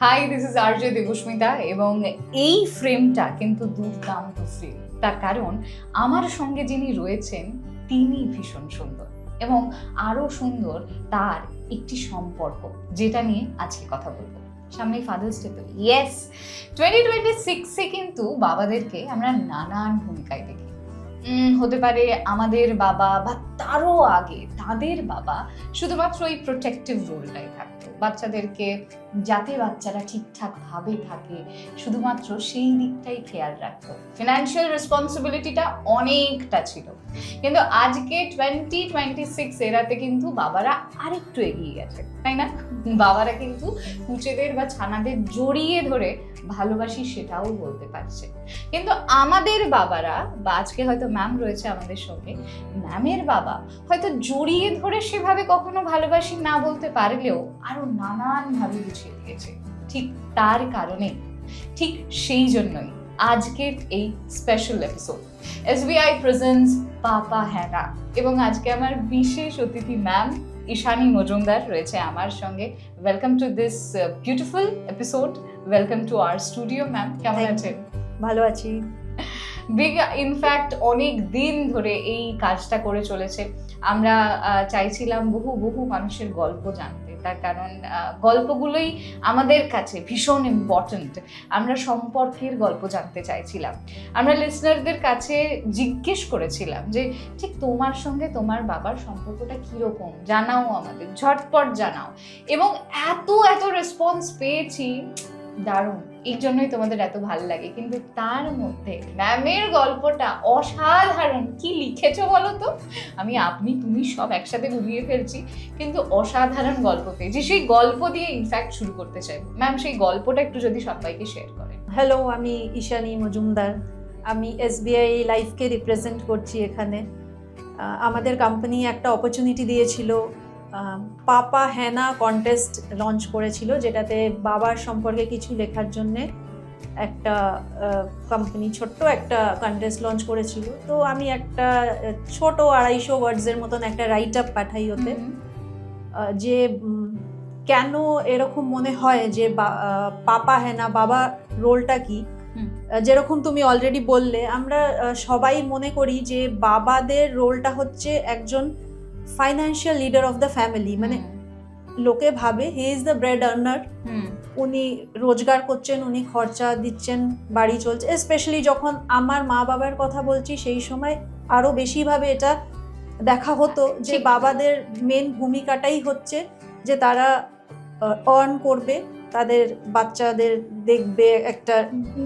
High, this is RJ Debasmita এবং এই ফ্রেমটা কিন্তু দুর্দান্ত ফ্রেম। তার কারণ আমার সঙ্গে যিনি রয়েছেন তিনি ভীষণ সুন্দর এবং আরো সুন্দর তার একটি সম্পর্ক, যেটা নিয়ে আজকে কথা বলবো। সামনেই ফাদার্স ডে তো ইয়েস, 2026-এ কিন্তু বাবাদেরকে আমরা নানান ভূমিকায় দেখি। হতে পারে আমাদের বাবা বা তারও আগে তাদের বাবা শুধুমাত্র ওই প্রোটেক্টিভ রোলটাই থাকতো, বাচ্চাদেরকে যাতে বাচ্চারা ঠিকঠাক ভাবে থাকে শুধুমাত্র সেই দিকটাই খেয়াল রাখতো। ফিনান্সিয়াল রেসপন্সিবিলিটিটা অনেকটা ছিল, কিন্তু আজকে 2026 এরাতে কিন্তু বাবারা আরেকটু এগিয়ে গেছে, তাই না? বাবারা কিন্তু কুচেদের বা ছানাদের জড়িয়ে ধরে ভালোবাসি সেটাও বলতে পারছে। কিন্তু আমাদের বাবারা, বা আজকে হয়তো ম্যাম রয়েছে আমাদের সঙ্গে, ম্যামের বাবা হয়তো জড়িয়ে ধরে সেভাবে কখনো ভালোবাসি না বলতে পারলেও আরো নানানভাবে বুঝিয়ে দিয়েছে। ঠিক তার কারণে, ঠিক সেই জন্যই আজকের এই স্পেশাল এপিসোড SBI প্রেজেন্টস পাপা হ্যানা। এবং আজকে আমার বিশেষ অতিথি ম্যাম ঈশানী মজুমদার রয়েছে আমার সঙ্গে। Welcome to this beautiful episode, welcome to our studio. Ma'am কেমন আছেন? ভালো আছি। বিগ ইনফ্যাক্ট অনেক দিন ধরে এই কাজটা করে চলেছে। আমরা চাইছিলাম বহু বহু মানুষের গল্প জানতে, তার কারণ গল্পগুলোই আমাদের কাছে ভীষণ ইম্পর্ট্যান্ট। আমরা সম্পর্কের গল্প জানতে চাইছিলাম। আমরা লিসনারদের কাছে জিজ্ঞেস করেছিলাম যে ঠিক তোমার সঙ্গে তোমার বাবার সম্পর্কটা কীরকম, জানাও আমাদের, ঝটপট জানাও। এবং এত এত রেসপন্স পেয়েছি, দারুণ। এই জন্যই তোমাদের এত ভালো লাগে। কিন্তু তার মধ্যে ম্যামের গল্পটা অসাধারণ। কি লিখেছো বলো তো? আমি আপনি তুমি সব একসাথে ঘুরিয়ে ফেলছি, কিন্তু অসাধারণ গল্প পেয়েছি। সেই গল্প দিয়ে ইনফ্যাক্ট শুরু করতে চাই। ম্যাম, সেই গল্পটা একটু যদি সবাইকে শেয়ার করেন। হ্যালো, আমি ঈশানী মজুমদার। আমি SBI লাইফকে রিপ্রেজেন্ট করছি এখানে। আমাদের কোম্পানি একটা অপরচুনিটি দিয়েছিল, পাপা হ্যানা কন্টেস্ট লঞ্চ করেছিল, যেটাতে বাবার সম্পর্কে কিছু লেখার জন্যে একটা কোম্পানি ছোট্ট একটা কন্টেস্ট লঞ্চ করেছিল। তো আমি একটা ছোট 250 ওয়ার্ডসের মতন একটা রাইট আপ পাঠাই ওতে, যে কেন এরকম মনে হয় যে পাপা হ্যানা, বাবা রোলটা কি। যেরকম তুমি অলরেডি বললে, আমরা সবাই মনে করি যে বাবাদের রোলটা হচ্ছে একজন financial leader of the family. মানে লোকে ভাবে he is the bread earner, উনি রোজগার করছেন, উনি খরচা দিচ্ছেন, বাড়ি চলছে। স্পেশালি যখন আমার মা বাবার কথা বলছি, সেই সময় আরো বেশিভাবে এটা দেখা হতো যে বাবাদের মেন ভূমিকাটাই হচ্ছে যে তারা আর্ন করবে, তাদের বাচ্চাদের দেখবে, একটা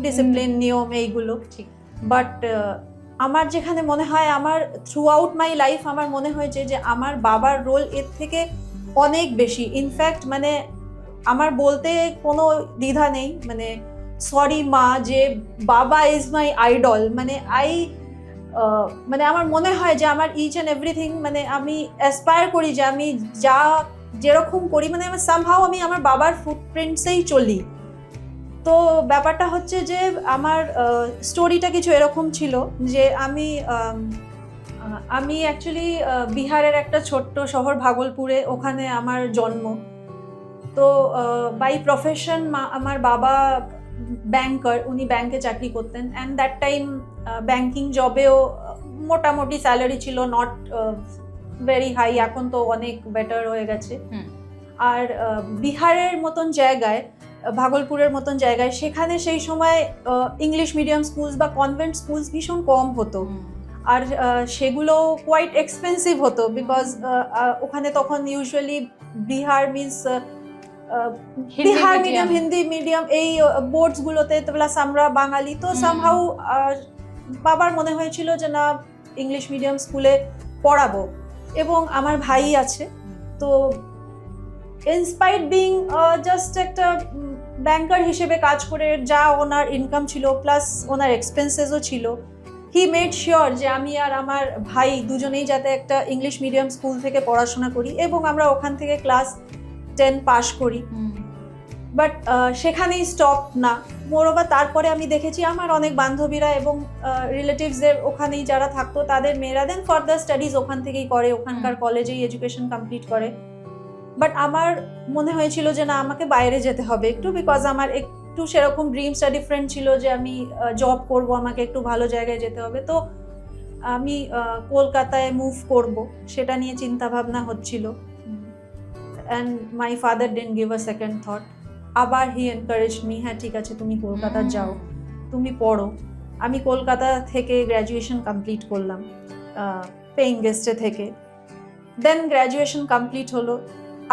ডিসিপ্লিন, নিয়ম, এইগুলো ঠিক। বাট আমার যেখানে মনে হয়, আমার থ্রু আউট মাই লাইফ আমার মনে হয়েছে যে আমার বাবার রোল এর থেকে অনেক বেশি। ইনফ্যাক্ট মানে আমার বলতে কোনো দ্বিধা নেই, মানে সরি মা, যে বাবা ইজ মাই আইডল। মানে মানে আমার মনে হয় যে আমার ইচ অ্যান্ড এভরিথিং, মানে আমি অ্যাসপায়ার করি যে আমি যেরকম করি, মানে আমি সামহাও আমি আমার বাবার ফুটপ্রিন্টসেই চলি। তো ব্যাপারটা হচ্ছে যে আমার স্টোরিটা কিছু এরকম ছিল যে আমি অ্যাকচুয়ালি বিহারের একটা ছোট্ট শহর ভাগলপুরে, ওখানে আমার জন্ম। তো বাই প্রফেশন আমার বাবা ব্যাংকার, উনি ব্যাংকে চাকরি করতেন। অ্যান্ড দ্যাট টাইম ব্যাংকিং জবেও মোটামুটি স্যালারি ছিল, নট ভেরি হাই। এখন তো অনেক বেটার হয়ে গেছে। আর বিহারের মতন জায়গায়, ভাগলপুরের মতন জায়গায়, সেখানে সেই সময় ইংলিশ মিডিয়াম স্কুলস বা কনভেন্ট স্কুলস ভীষণ কম হতো। আর সেগুলো কোয়াইট এক্সপেন্সিভ হতো, বিকজ ওখানে তখন usually Bihar means Bihar medium, Hindi medium, এই বোর্ডসগুলোতে, প্লাস আমরা বাঙালি। তো সামহাউ বাবার মনে হয়েছিল যে না, ইংলিশ মিডিয়াম স্কুলে পড়াবো। এবং আমার ভাই আছে, তো ইনস্পায়ার্ড বিং জাস্ট একটা ব্যাংকার হিসেবে কাজ করে যা ওনার ইনকাম ছিল, প্লাস ওনার এক্সপেন্সেসও ছিল, হি মেড শিওর যে আমি আর আমার ভাই দুজনেই যাতে একটা ইংলিশ মিডিয়াম স্কুল থেকে পড়াশোনা করি, এবং আমরা ওখান থেকে ক্লাস 10 পাস করি। বাট সেখানেই স্টপ না, মোরওভার তারপরে আমি দেখেছি আমার অনেক বান্ধবীরা এবং রিলেটিভসদের ওখানেই যারা থাকতো, তাদের মেয়েরা দেন ফার্দার স্টাডিজ ওখান থেকেই করে, ওখানকার কলেজেই এডুকেশন কমপ্লিট করে। বাট আমার মনে হয়েছিল যে না, আমাকে বাইরে যেতে হবে একটু, বিকজ আমার একটু সেরকম ড্রিমসটা ডিফারেন্ট ছিল যে আমি জব করব, আমাকে একটু ভালো জায়গায় যেতে হবে। তো আমি কলকাতায় মুভ করব, সেটা নিয়ে চিন্তা ভাবনা হচ্ছিল। And my father didn't give a second thought. আবার হি এনকারেজ মি, হ্যাঁ ঠিক আছে তুমি কলকাতা যাও, তুমি পড়ো। আমি কলকাতা থেকে গ্র্যাজুয়েশন কমপ্লিট করলাম পেইং গেস্টে থেকে। দেন গ্র্যাজুয়েশন কমপ্লিট হলো,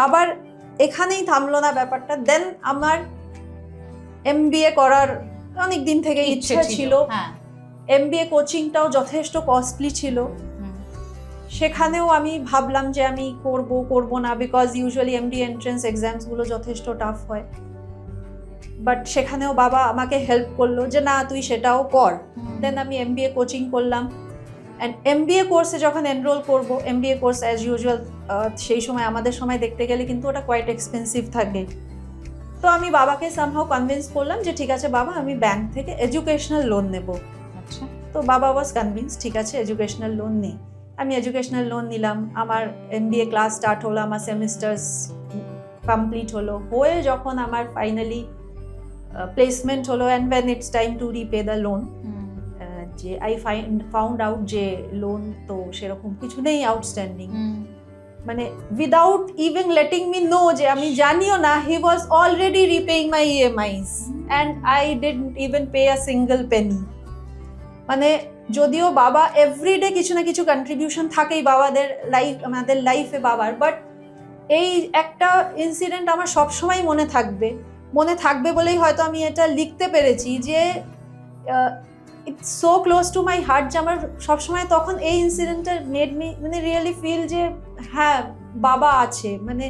আবার এখানেই থামলো না ব্যাপারটা। দেন আমার MBA করার অনেক দিন থেকে ইচ্ছা ছিল। MBA কোচিংটাও যথেষ্ট কস্টলি ছিল। সেখানেও আমি ভাবলাম যে আমি করব না, বিকজ ইউজুয়ালি MBA এন্ট্রান্স এক্সামসগুলো যথেষ্ট টাফ হয়। বাট সেখানেও বাবা আমাকে হেল্প করলো যে না তুই সেটাও কর। দেন আমি MBA কোচিং করলাম। অ্যান্ড MBA কোর্সে যখন এনরোল করব, MBA কোর্স অ্যাজ ইউজুয়াল সেই সময় আমাদের সময় দেখতে গেলে কিন্তু ওটা কোয়াইট এক্সপেন্সিভ থাকে। তো আমি বাবাকে সামহাউ কনভিন্স করলাম যে ঠিক আছে বাবা, আমি ব্যাংক থেকে এডুকেশনাল লোন নেব। আচ্ছা। তো বাবা ওয়াজ কনভিন্স, ঠিক আছে এডুকেশনাল লোন নেই। আমি এডুকেশনাল লোন নিলাম। আমার MBA ক্লাস স্টার্ট হলো, আমার সেমিস্টার্স কমপ্লিট হলো, হয়ে যখন আমার ফাইনালি প্লেসমেন্ট হলো, and when it's time to repay the loan, যে আই ফাউন্ড আউট যে লোন তো সেরকম কিছু নেই আউটস্ট্যান্ডিং। মানে without even letting me know, যে আমি জানিও না, he was already repaying my EMIs and I didn't even pay a single penny. মানে যদিও বাবা এভরিডে কিছু না কিছু কন্ট্রিবিউশন থাকেই আমাদের লাইফে বাবার, বাট এই একটা ইনসিডেন্ট আমার সবসময় মনে থাকবে বলেই হয়তো আমি এটা লিখতে পেরেছি, যে it's so close to my heart, যে আমার সবসময় তখন এই ইনসিডেন্টটা মেড মি মানে রিয়েলি ফিল যে হ্যাঁ বাবা আছে, মানে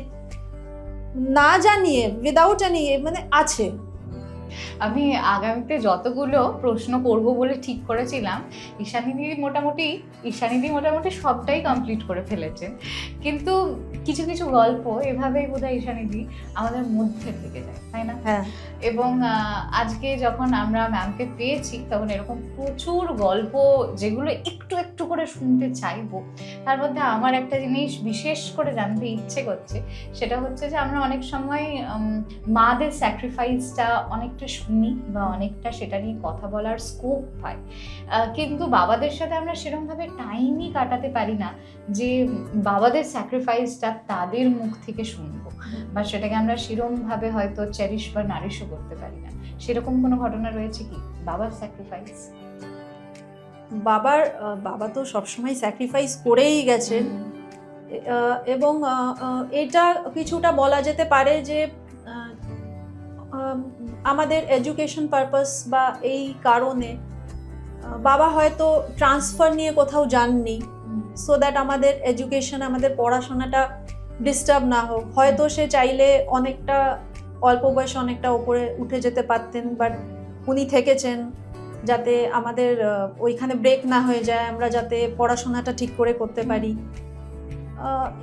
না জানিয়ে উইদাউট এনি মানে আছে। আমি আগামীতে যতগুলো প্রশ্ন করব বলে ঠিক করেছিলাম, ঈশানীদি মোটামুটি সবটাই কমপ্লিট করে ফেলেছেন। কিন্তু কিছু কিছু গল্প এভাবেই বোধহয় ঈশানীদি আমাদের মধ্যে থেকে যায়, তাই না? হ্যাঁ। এবং আজকে যখন আমরা ম্যামকে পেয়েছি, তখন এরকম প্রচুর গল্প যেগুলো একটু একটু করে শুনতে চাইবো। তার মধ্যে আমার একটা জিনিস বিশেষ করে জানতে ইচ্ছে করছে, সেটা হচ্ছে যে আমরা অনেক সময় মাদের স্যাক্রিফাইসটা অনেকটা শুনি বা অনেকটা সেটা নিয়ে কথা বলার স্কোপ পাই, কিন্তু বাবাদের সাথে আমরা সেরকমভাবে টাইমই কাটাতে পারি না যে বাবাদের স্যাক্রিফাইসটা তাদের মুখ থেকে শুনবো, বা সেটাকে আমরা সেরকমভাবে হয়তো চেরিশ বা নারিশও করতে পারি না। সেরকম কোনো ঘটনা রয়েছে কি বাবার স্যাক্রিফাইস? বাবা তো সবসময় স্যাক্রিফাইস করেই গেছেন, এবং এটা কিছুটা বলা যেতে পারে যে আমাদের এডুকেশন পারপাস বা এই কারণে বাবা হয়তো ট্রান্সফার নিয়ে কোথাও যাননি, সো দ্যাট আমাদের এডুকেশন, আমাদের পড়াশোনাটা ডিস্টার্ব না হোক। হয়তো সে চাইলে অনেকটা অল্প বয়সে অনেকটা ওপরে উঠে যেতে পারতেন, বাট উনি থেকেছেন যাতে আমাদের ওইখানে ব্রেক না হয়ে যায়, আমরা যাতে পড়াশোনাটা ঠিক করে করতে পারি।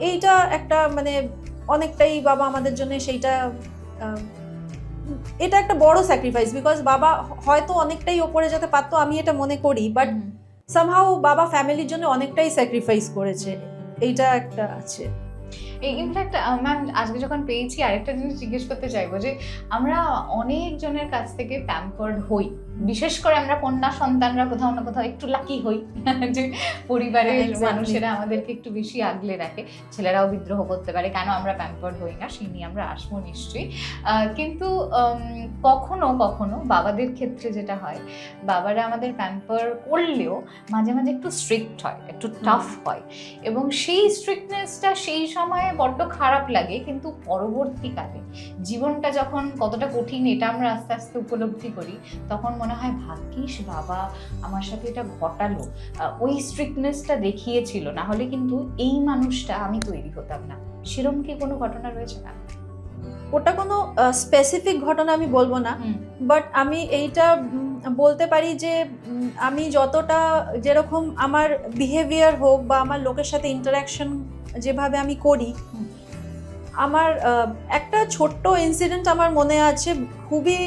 এইটা একটা মানে অনেকটাই বাবা আমাদের জন্য সেইটা এটা একটা বড় স্যাক্রিফাইস, বিকজ বাবা হয়তো অনেকটাই ওপরে যেতে পারতো, আমি এটা মনে করি, বাট সামহাউ বাবা ফ্যামিলির জন্য অনেকটাই স্যাক্রিফাইস করেছে, এইটা একটা আছে। ইনফ্যাক্ট ম্যাম আজকে যখন পেয়েছি আরেকটা জিনিস জিজ্ঞেস করতে চাইবো, যে আমরা অনেকজনের কাছ থেকে প্যাম্পার্ড হই, বিশেষ করে আমরা কন্যা সন্তানরা কোথাও না কোথাও একটু লাকি হই যে পরিবারের মানুষেরা আমাদেরকে একটু বেশি আগলে রাখে। ছেলেরাও বিদ্রোহ করতে পারে কেন আমরা প্যাম্পার্ড হই না, সেই নিয়ে আমরা আসবো নিশ্চয়ই। কিন্তু কখনো কখনো বাবাদের ক্ষেত্রে যেটা হয়, বাবারা আমাদের প্যাম্পার করলেও মাঝে মাঝে একটু স্ট্রিক্ট হয়, একটু টাফ হয়, এবং সেই স্ট্রিক্টনেসটা সেই সময়ে বড্ড খারাপ লাগে, কিন্তু পরবর্তীকালে জীবনটা যখন কতটা কঠিন এটা আমরা আস্তে আস্তে উপলব্ধি করি, তখন মনে হয় ভাগ্যিস বাবা আমার সাথে এটা ঘটালো, ওই স্ট্রিক্টনেসটা দেখিয়েছিল, না হলে কিন্তু এই মানুষটা আমি তৈরি হতাম না। সেরকম কি কোনো ঘটনা রয়েছে না? ওটা কোনো স্পেসিফিক ঘটনা আমি বলবো না, বাট আমি এইটা বলতে পারি যে আমি যতটা যেরকম আমার বিহেভিয়ার হোক বা আমার লোকের সাথে ইন্টারাকশন যেভাবে আমি করি, আমার একটা ছোট্ট ইনসিডেন্ট আমার মনে আছে, খুবই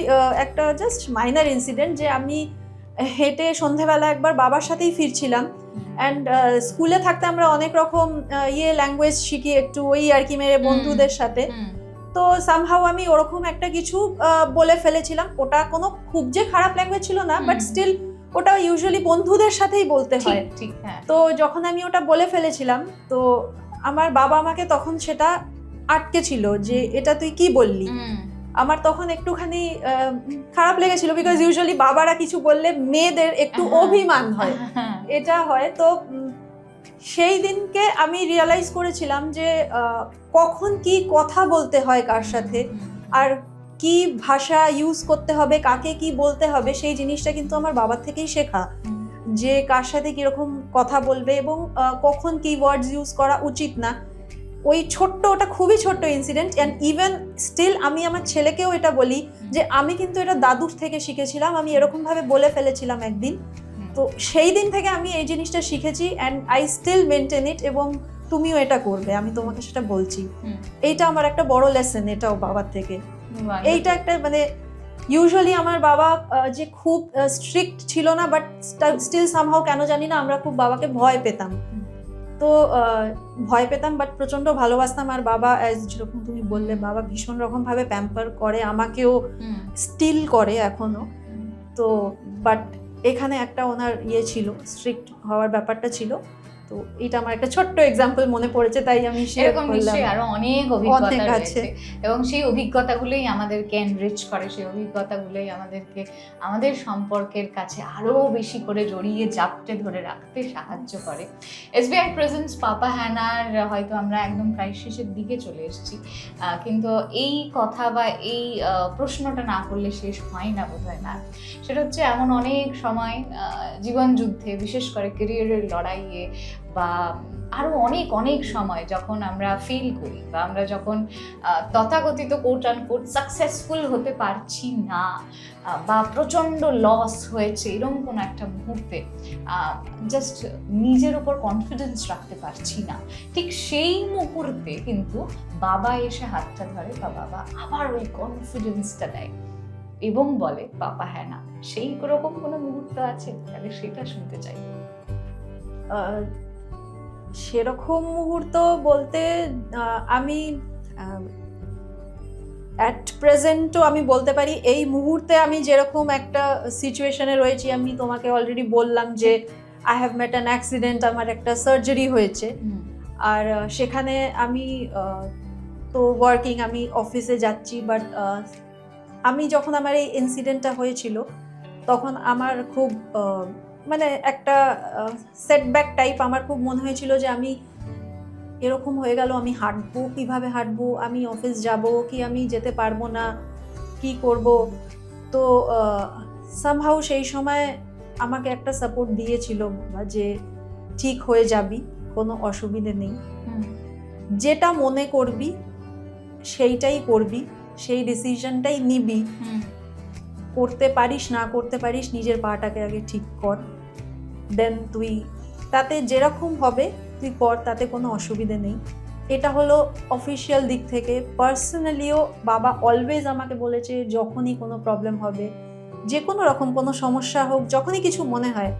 একটা জাস্ট মাইনার ইনসিডেন্ট, যে আমি হেঁটে সন্ধেবেলা একবার বাবার সাথেই ফিরছিলাম। অ্যান্ড স্কুলে থাকতে আমরা অনেক রকম ল্যাঙ্গুয়েজ শিখি একটু, ওই আর কি মেরে বন্ধুদের সাথে। তো সামহাউ আমি ওরকম একটা কিছু বলে ফেলেছিলাম। ওটা কোনো খুব যে খারাপ ল্যাঙ্গুয়েজ ছিল না, বাট স্টিল ওটা ইউজুয়ালি বন্ধুদের সাথেই বলতে হয়। ঠিক, হ্যাঁ। তো যখন আমি ওটা বলে ফেলেছিলাম, তো আমার বাবা আমাকে তখন সেটা আটকে ছিল যে এটা তুই কি বললি। আমার তখন একটুখানি খারাপ লেগেছিল, বিকজ ইউজুয়ালি বাবারা কিছু বললে মেয়েদের একটু অভিমান হয়, এটা হয়। তো সেই দিনকে আমি রিয়েলাইজ করেছিলাম যে কখন কি কথা বলতে হয় কার সাথে, আর কি ভাষা ইউজ করতে হবে, কাকে কি বলতে হবে, সেই জিনিসটা কিন্তু আমার বাবার থেকেই শেখা, যে কার সাথে কিরকম কথা বলবে এবং কখন কি ওয়ার্ডস ইউজ করা উচিত না। ওই ছোট্ট, ওটা খুবই ছোট্ট ইনসিডেন্ট, অ্যান্ড ইভেন স্টিল আমি আমার ছেলেকেও এটা বলি যে আমি কিন্তু এটা দাদুর থেকে শিখেছিলাম, আমি এরকম ভাবে বলে ফেলেছিলাম একদিন। তো সেই দিন থেকে আমি এই জিনিসটা শিখেছি, and I still maintain it, এবং তুমিও এটা করবে, আমি তোমাকে সেটা বলছি। এইটা আমার একটা বড় লেসন, এটাও বাবার থেকে। এইটা একটা মানে ইউজুয়ালি আমার বাবা যে খুব স্ট্রিক্ট ছিল না, বাট স্টিল সামহাউ কেন জানি না আমরা খুব বাবাকে ভয় পেতাম। তো ভয় পেতাম, বাট প্রচন্ড ভালোবাসতাম। আর বাবা যেরকম তুমি বললে, বাবা ভীষণ রকম ভাবে প্যাম্পার করে, আমাকেও স্টিল করে এখনো। তো বাট এখানে একটা ওনার ছিল, স্ট্রিক্ট হওয়ার ব্যাপারটা ছিল। তো এটা আমার একটা ছোট্ট এক্সাম্পল মনে পড়েছে, তাই আমি শেয়ার করলাম। নিশ্চয়ই আরো অনেক অভিজ্ঞতা রয়েছে, এবং সেই অভিজ্ঞতাগুলোই আমাদেরকে এনরিচ করে, সেই অভিজ্ঞতাগুলোই আমাদেরকে আমাদের সম্পর্কের কাছে আরো বেশি করে জড়িয়ে জাপটে ধরে রাখতে সাহায্য করে। এসবিআই প্রেজেন্টস পাপা হ্যানার হয়তো আমরা একদম প্রায় শেষের দিকে চলে এসেছি, কিন্তু এই কথা বা এই প্রশ্নটা না করলে শেষ হয় না বোধহয় না। সেটা হচ্ছে এমন অনেক সময় জীবন যুদ্ধে, বিশেষ করে ক্যারিয়ারের লড়াইয়ে, বা আরো অনেক অনেক সময় যখন আমরা ফেল করি, বা আমরা যখন তথাকথিত কোট অ্যান্ড কোট সাকসেসফুল হতে পারছি না, বা প্রচণ্ড লস হয়েছে, এরকম কোনো একটা মুহূর্তে জাস্ট নিজের উপর কনফিডেন্স রাখতে পারছি না, ঠিক সেই মুহূর্তে কিন্তু বাবা এসে হাতটা ধরে, বা বাবা আবার ওই কনফিডেন্সটা দেয় এবং বলে পাপা হ্যাঁ না। সেই রকম কোনো মুহূর্ত আছে? তাহলে সেটা শুনতে চাই। সেরকম মুহূর্ত বলতে আমি অ্যাট প্রেজেন্টও আমি বলতে পারি, এই মুহূর্তে আমি যেরকম একটা সিচুয়েশনে রয়েছি, আমি তোমাকে অলরেডি বললাম যে I have mate an accident, আমার একটা সার্জারি হয়েছে। আর সেখানে আমি তো ওয়ার্কিং, আমি অফিসে যাচ্ছি, বাট আমি যখন আমার এই ইনসিডেন্টটা হয়েছিল তখন আমার খুব মানে একটা সেটব্যাক টাইপ আমার খুব মনে হয়েছিল যে আমি এরকম হয়ে গেল, আমি হাঁটবো কিভাবে, হাঁটবো, আমি অফিস যাব কি আমি যেতে পারবো না, কি করব। তো সামহাউ সেই সময় আমাকে একটা সাপোর্ট দিয়েছিল যে ঠিক হয়ে যাবি, কোনো অসুবিধে নেই, যেটা মনে করবি সেইটাই করবি, সেই ডিসিশনটাই নিবি, করতে পারিস না করতে পারিস নিজের পাটাকে আগে ঠিক কর, দেন তুই তাতে যেরকম হবে তুই কর, তাতে কোনো অসুবিধে নেই। এটা হলো অফিসিয়াল দিক থেকে। পার্সোনালিও বাবা অলওয়েজ আমাকে বলেছে, যখনই কোনো প্রবলেম হবে, যে কোনো রকম কোনো সমস্যা হোক, যখনই কিছু মনে হয়,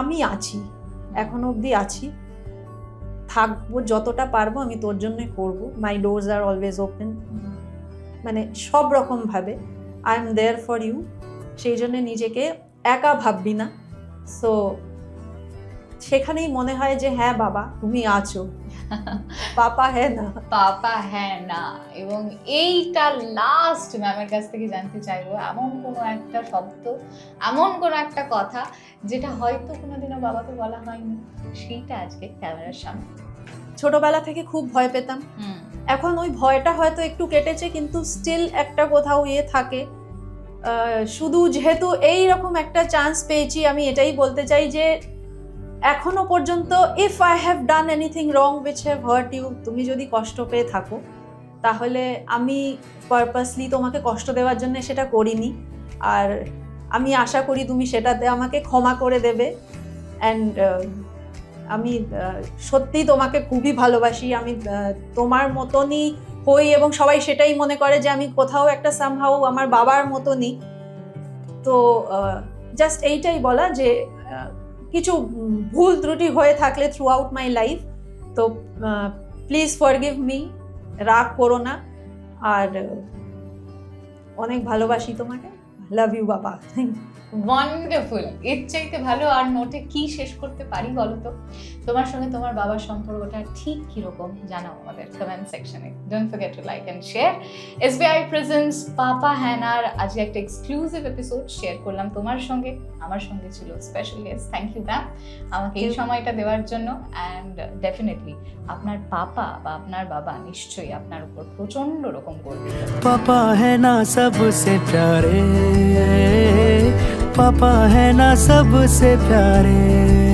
আমি আছি, এখনো অবধি আছি, থাকবো, যতটা পারবো আমি তোর জন্য করব, my doors are always open, মানে সব রকম ভাবে I am there for you. সেই জন্য নিজেকে একা ভাববি না। সো সেখানেই মনে হয় যে হ্যাঁ বাবা তুমি আছো, পাপা হ্যাঁ না, পাপা হ্যাঁ না। এবং এইটা লাস্ট ম্যামের কাছ থেকে জানতে চাইবো, এমন কোনো একটা শব্দ, এমন কোনো একটা কথা যেটা হয়তো কোনোদিনও বাবাকে বলা হয়নি, সেইটা আজকে ক্যামেরার সামনে। ছোটবেলা থেকে খুব ভয় পেতাম, এখন ওই ভয়টা হয়তো একটু কেটেছে, কিন্তু স্টিল একটা কোথাও থাকে। শুধু যেহেতু এই রকম একটা চান্স পেয়েছি, আমি এটাই বলতে চাই যে এখনো পর্যন্ত if I have done anything wrong which have hurt you, তুমি যদি কষ্ট পেয়ে থাকো, তাহলে আমি পারপাসলি তোমাকে কষ্ট দেওয়ার জন্য সেটা করিনি। আর আমি আশা করি তুমি সেটাতে আমাকে ক্ষমা করে দেবে। অ্যান্ড আমি সত্যিই তোমাকে খুবই ভালোবাসি, আমি তোমার মতনই হই, এবং সবাই সেটাই মনে করে যে আমি কোথাও একটা সামহাউ আমার বাবার মতনই। তো জাস্ট এইটাই বলা যে কিছু ভুল ত্রুটি হয়ে থাকলে থ্রু আউট মাই লাইফ, তো প্লিজ ফরগিভ মি, রাগ করো না, আর অনেক ভালোবাসি তোমাকে, লাভ ইউ বাবা। ওয়ান্ডারফুল। এর চাইতে ভালো আর নোটে কি শেষ করতে পারি বলো তো? তোমার সঙ্গে তোমার বাবার সম্পর্কটা ঠিক কিরকম জানাও আমাদের কমেন্ট সেকশনে। Don't forget to like and share. SBI presents পাপা হ্যানার আজকে একটা এক্সক্লুসিভ এপিসোড শেয়ার করলাম তোমার সঙ্গে। আমার সঙ্গে ছিল special guest. Thank you ma'am আমাকে এই সময়টা দেওয়ার জন্য। অ্যান্ড ডেফিনেটলি আপনার পাপা বা আপনার বাবা নিশ্চয়ই আপনার উপর প্রচন্ড রকম গর্বিত। पापा है ना सबसे प्यारे, पापा है ना सबसे प्यारे।